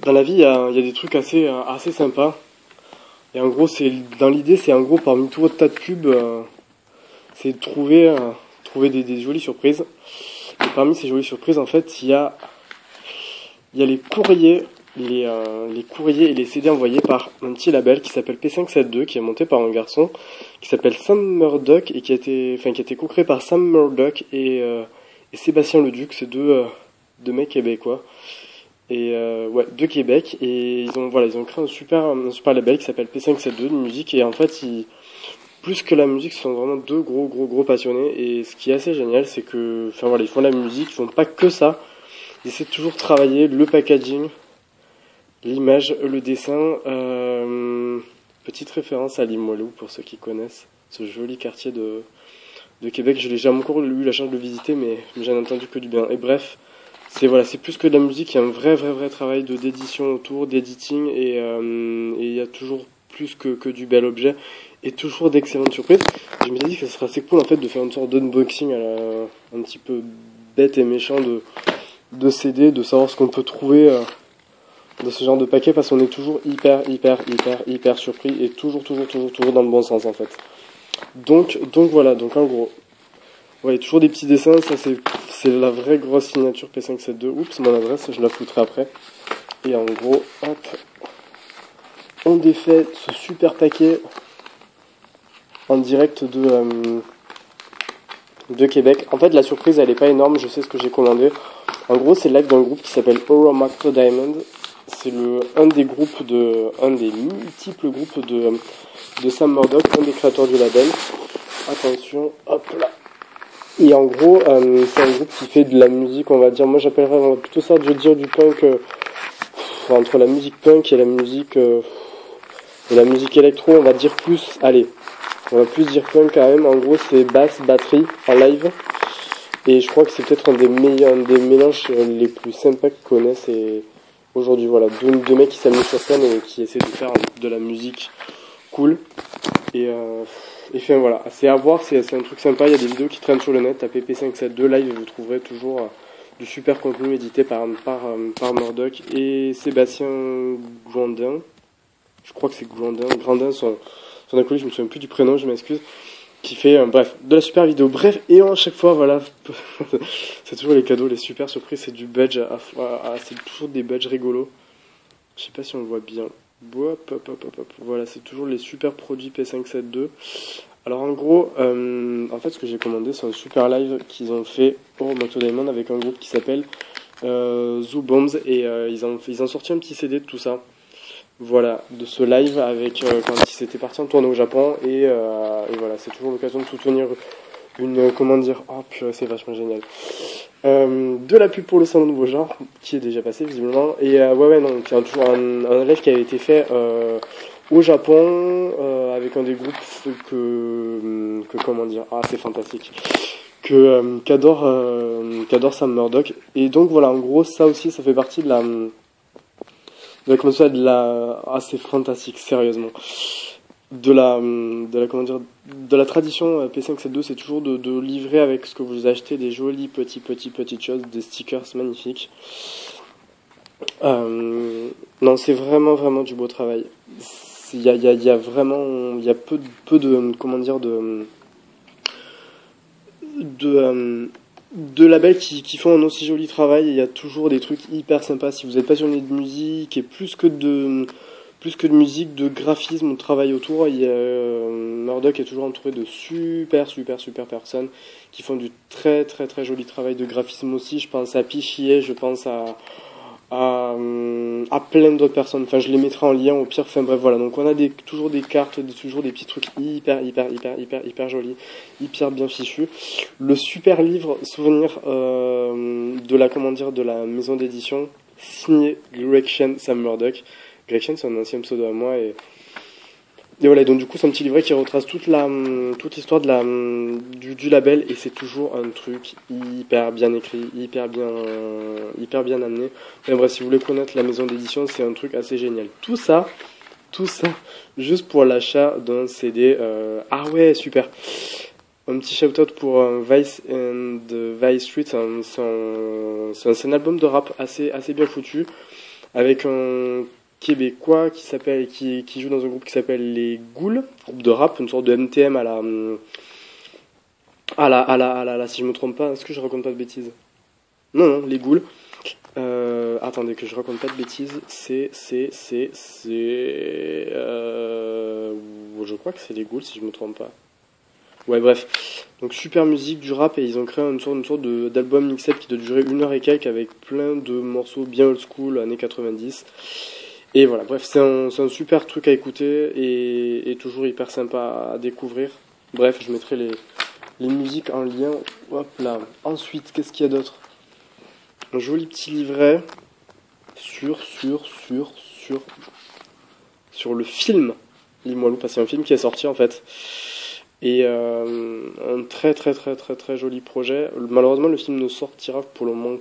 Dans la vie, il y a des trucs assez sympas. Et en gros, dans l'idée, c'est en gros, parmi tout votre tas de pubs, c'est de trouver des jolies surprises. Et parmi ces jolies surprises, en fait, il y a les courriers et les CD envoyés par un petit label qui s'appelle P572, qui est monté par un garçon qui s'appelle Sam Murdoch et qui a été co-créé par Sam Murdoch et Sébastien Leduc, c'est deux mecs québécois. Et ouais, de Québec, et ils ont créé un super label qui s'appelle P572 de musique. Et en fait, plus que la musique, ce sont vraiment deux gros passionnés. Et ce qui est assez génial, c'est que, enfin voilà, ils font de la musique, ils font pas que ça. Ils essaient de toujours travailler le packaging, l'image, le dessin. Petite référence à Limoilou pour ceux qui connaissent ce joli quartier de Québec. Je n'ai jamais encore eu la chance de le visiter, mais j'en ai entendu que du bien. Et bref, c'est plus que de la musique, il y a un vrai travail d'édition autour, d'editing, et il y a toujours plus que du bel objet et toujours d'excellentes surprises. Je me suis dit que ce serait assez cool en fait de faire une sorte d'unboxing un petit peu bête et méchant de CD, de savoir ce qu'on peut trouver dans ce genre de paquet, parce qu'on est toujours hyper surpris et toujours dans le bon sens en fait. Donc voilà, donc en gros. Ouais, toujours des petits dessins, ça c'est la vraie grosse signature P572. Oups, mon adresse, je la foutrai après. Et en gros, hop, on défait ce super paquet en direct de Québec. En fait, la surprise, elle est pas énorme, je sais ce que j'ai commandé. En gros, c'est le live d'un groupe qui s'appelle Oromacto Diamond. C'est un des multiples groupes de Sam Murdoch, un des créateurs du label. Attention, hop là. Et en gros, c'est un groupe qui fait de la musique, on va dire, moi j'appellerais plutôt ça, je veux dire, du punk, entre la musique punk et la musique électro, on va dire plus, allez, on va plus dire punk quand même. En gros, c'est basse, batterie en live, et je crois que c'est peut-être un des mélanges les plus sympas qu'ils connaissent. Et aujourd'hui, voilà, deux mecs qui s'amusent sur scène et qui essaient de faire de la musique cool. Et enfin voilà, c'est à voir, c'est un truc sympa, il y a des vidéos qui traînent sur le net, tapez P572 live et vous trouverez toujours du super contenu édité par Murdoch et Sébastien Grandin. Je crois que c'est Grandin son acolyte, je me souviens plus du prénom, je m'excuse, qui fait bref, de la super vidéo. Bref, et à chaque fois, voilà, c'est toujours les cadeaux, les super surprises, c'est du badge, c'est toujours des badges rigolos. Je sais pas si on le voit bien. Voilà, c'est toujours les super produits P572. Alors en gros, en fait, ce que j'ai commandé, c'est un super live qu'ils ont fait au Moto Diamond avec un groupe qui s'appelle Zoo Bombs, et ils ont sorti un petit CD de tout ça. Voilà, de ce live avec quand ils s'étaient partis en tournée au Japon, et voilà, c'est toujours l'occasion de soutenir comment dire, oh purée, c'est vachement génial. De la pub pour le salon Nouveau Genre, qui est déjà passé visiblement, et ouais non, c'est toujours un live qui avait été fait au Japon avec un des groupes que comment dire, c'est fantastique, qu'adore Sam Murdoch. Et donc voilà, en gros, ça aussi, ça fait partie c'est fantastique, sérieusement. Comment dire, de la tradition P572, c'est toujours de livrer avec ce que vous achetez des jolies petites choses, des stickers magnifiques. Non, c'est vraiment du beau travail. Il y a vraiment, il y a peu de comment dire, de labels qui font un aussi joli travail. Il y a toujours des trucs hyper sympas. Si vous êtes passionné de musique, et plus que de musique, de graphisme, de travail autour, Murdoch est toujours entouré de super personnes qui font du très joli travail de graphisme aussi. Je pense à Pichier, je pense à plein d'autres personnes. Enfin, je les mettrai en lien au pire. Enfin bref, voilà. Donc on a toujours des cartes, toujours des petits trucs hyper jolis, hyper bien fichus. Le super livre souvenir de la maison d'édition, signé Greg Chen, Sam Murdoch. Greg Chen, c'est un ancien pseudo à moi, et voilà. Donc du coup, c'est un petit livret qui retrace toute l'histoire du label, et c'est toujours un truc hyper bien écrit, hyper bien amené. Mais bref, si vous voulez connaître la maison d'édition, c'est un truc assez génial. Tout ça, juste pour l'achat d'un CD. Ah ouais, super. Un petit shout-out pour Vice and Vice Street. C'est un album de rap assez bien foutu. avec un Québécois qui joue dans un groupe qui s'appelle les Ghouls, groupe de rap, une sorte de NTM si je me trompe pas, est-ce que je raconte pas de bêtises? Non, non, les Ghouls. Attendez que je raconte pas de bêtises. Je crois que c'est les Ghouls si je me trompe pas. Ouais, bref. Donc super musique, du rap, et ils ont créé une sorte d'album mixtape qui doit durer 1 heure et quelques avec plein de morceaux bien old school, années 90. Et voilà, bref, c'est un super truc à écouter et toujours hyper sympa à découvrir. Bref, je mettrai les musiques en lien. Hop là. Ensuite, qu'est-ce qu'il y a d'autre? Un joli petit livret sur le film Limoilou, parce que c'est un film qui est sorti en fait. Et un très très très très très joli projet. Malheureusement, le film ne sortira pour le moment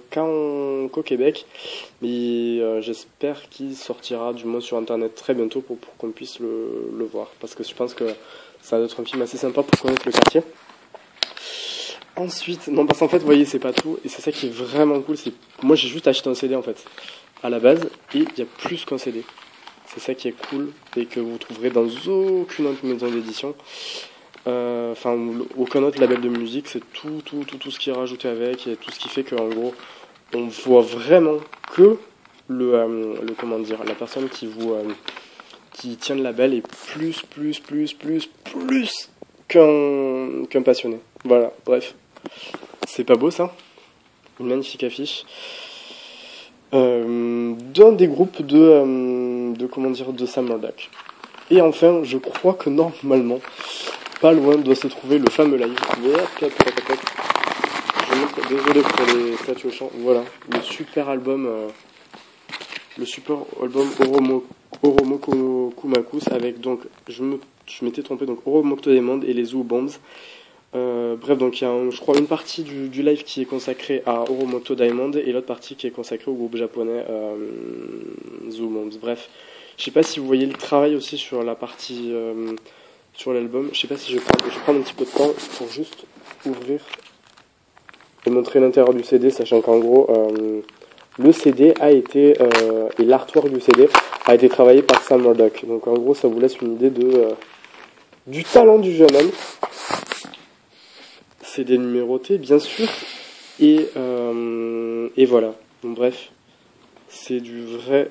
qu'au Québec, mais j'espère qu'il sortira du moins sur internet très bientôt pour qu'on puisse le voir, parce que je pense que ça va être un film assez sympa pour connaître le quartier. Ensuite, non, parce qu'en fait, vous voyez, c'est pas tout, et c'est ça qui est vraiment cool. Moi, j'ai juste acheté un CD en fait à la base, et il y a plus qu'un CD. C'est ça qui est cool et que vous trouverez dans aucune autre maison d'édition. Enfin, aucun autre label de musique. C'est tout ce qui est rajouté avec et tout ce qui fait qu'en gros, on voit vraiment que comment dire, la personne qui tient le label est plus qu'un passionné. Voilà, bref. C'est pas beau ça? Une magnifique affiche. D'un des groupes de Sam Murdoch. Et enfin, je crois que normalement, pas loin doit se trouver le fameux live. Désolé pour les statues au chant. Voilà, le super album Oromo Kumakus avec donc, je m'étais trompé, donc Oromoto Diamond et les Zoo Bombs. Bref, donc il y a je crois une partie du live qui est consacrée à Oromoto Diamond et l'autre partie qui est consacrée au groupe japonais Zoo Bombs. Bref, je sais pas si vous voyez le travail aussi sur la partie sur l'album. Je sais pas si je vais prendre un petit peu de temps pour juste ouvrir et montrer l'intérieur du CD, sachant qu'en gros le CD a été et l'artwork du CD a été travaillé par Sam Murdoch. Donc en gros, ça vous laisse une idée du talent du jeune homme. CD numéroté, bien sûr. Et voilà. Donc, bref, c'est du vrai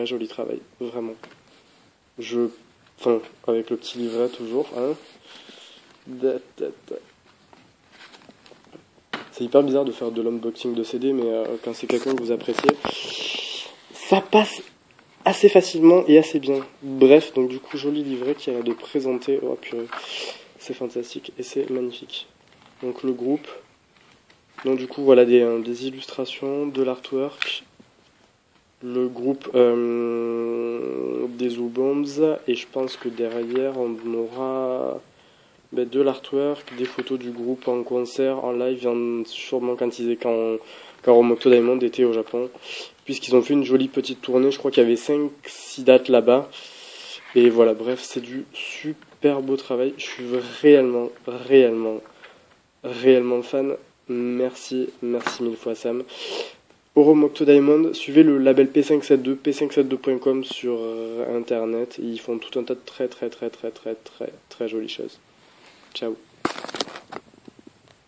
joli travail. Vraiment. Enfin, avec le petit livret toujours. Hein. C'est hyper bizarre de faire de l'unboxing de CD, mais quand c'est quelqu'un que vous appréciez, ça passe assez facilement et assez bien. Bref, donc du coup, joli livret qui a l'air de présenter. Oh purée. C'est fantastique et c'est magnifique. Donc le groupe, donc du coup voilà des illustrations, de l'artwork, le groupe des Zoo Bombs, et je pense que derrière on aura de l'artwork, des photos du groupe en concert, en live, sûrement quand Oromoto Diamond était au Japon, puisqu'ils ont fait une jolie petite tournée. Je crois qu'il y avait 5-6 dates là-bas. Et voilà, bref, c'est du super beau travail. Je suis réellement fan. Merci mille fois Sam. Oromoto Diamond, suivez le label P572, p572.com sur internet. Ils font tout un tas de très jolies choses. Ciao.